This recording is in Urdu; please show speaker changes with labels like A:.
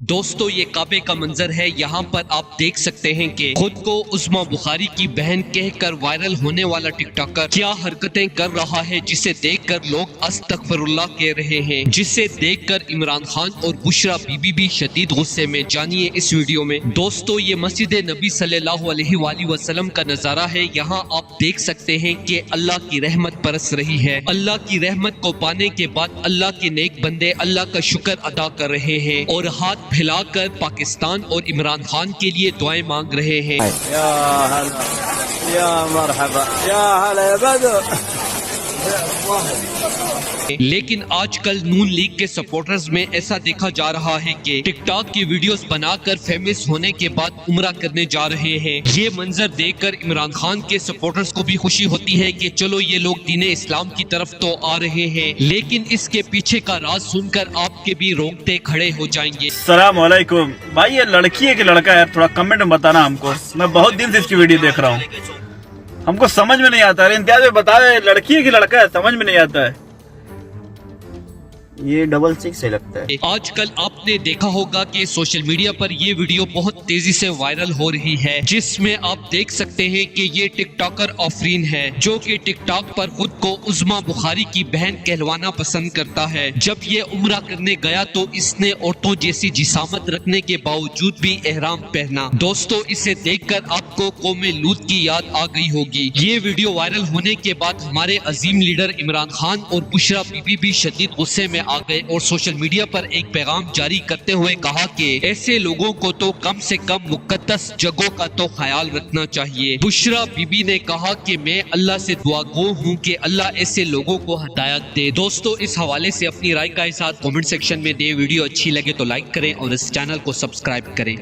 A: دوستو یہ کعبے کا منظر ہے، یہاں پر آپ دیکھ سکتے ہیں کہ خود کو عظما بخاری کی بہن کہہ کر وائرل ہونے والا ٹک ٹاکر کیا حرکتیں کر رہا ہے، جسے دیکھ کر لوگ استغفر اللہ کہہ رہے ہیں، جسے دیکھ کر عمران خان اور بشرا بی بی بھی شدید غصے میں۔ جانیے اس ویڈیو میں۔ دوستو یہ مسجد نبی صلی اللہ علیہ وآلہ وسلم کا نظارہ ہے، یہاں آپ دیکھ سکتے ہیں کہ اللہ کی رحمت برس رہی ہے۔ اللہ کی رحمت کو پانے کے بعد اللہ کے نیک بندے اللہ کا شکر ادا کر رہے ہیں اور ہاتھ پھیلا کر پاکستان اور عمران خان کے لیے دعائیں مانگ رہے ہیں۔
B: یا ہلا یا مرحبا یا ہلا بدر۔
A: لیکن آج کل نون لیگ کے سپورٹرز میں ایسا دیکھا جا رہا ہے کہ ٹک ٹاک کی ویڈیوز بنا کر فیمس ہونے کے بعد عمرہ کرنے جا رہے ہیں۔ یہ منظر دیکھ کر عمران خان کے سپورٹرز کو بھی خوشی ہوتی ہے کہ چلو یہ لوگ دین اسلام کی طرف تو آ رہے ہیں، لیکن اس کے پیچھے کا راز سن کر آپ کے بھی رونگٹے کھڑے ہو جائیں گے۔
C: السلام علیکم بھائی، یہ لڑکی ہے کہ لڑکا ہے؟ تھوڑا کمنٹ میں بتانا ہم کو، میں بہت دن سے اس کی ویڈیو دیکھ رہا ہوں، ہم کو سمجھ میں نہیں آتا ہے۔ امتیاز میں بتا رہے لڑکی ہے کہ لڑکا ہے، سمجھ میں نہیں آتا ہے۔
B: یہ 66 سے لگتا ہے۔
A: آج کل آپ نے دیکھا ہوگا کہ سوشل میڈیا پر یہ ویڈیو بہت تیزی سے وائرل ہو رہی ہے، جس میں آپ دیکھ سکتے ہیں کہ یہ ٹک ٹاکر آفرین ہے، جو کہ ٹک ٹاک پر خود کو عظما بخاری کی بہن کہلوانا پسند کرتا ہے۔ جب یہ عمرہ کرنے گیا تو اس نے عورتوں جیسی جسامت رکھنے کے باوجود بھی احرام پہنا۔ دوستو اسے دیکھ کر آپ کو قوم لوط کی یاد آ گئی ہوگی۔ یہ ویڈیو وائرل ہونے کے بعد ہمارے عظیم لیڈر عمران خان اور بشرا بی بی بھی شدید غصے میں آ گئے اور سوشل میڈیا پر ایک پیغام جاری کرتے ہوئے کہا کہ ایسے لوگوں کو تو کم سے کم مقدس جگہوں کا تو خیال رکھنا چاہیے۔ بشرا بی بی نے کہا کہ میں اللہ سے دعا گو ہوں کہ اللہ ایسے لوگوں کو ہدایت دے۔ دوستو اس حوالے سے اپنی رائے کا اظہار کمنٹ سیکشن میں دے۔ ویڈیو اچھی لگے تو لائک کریں اور اس چینل کو سبسکرائب کریں۔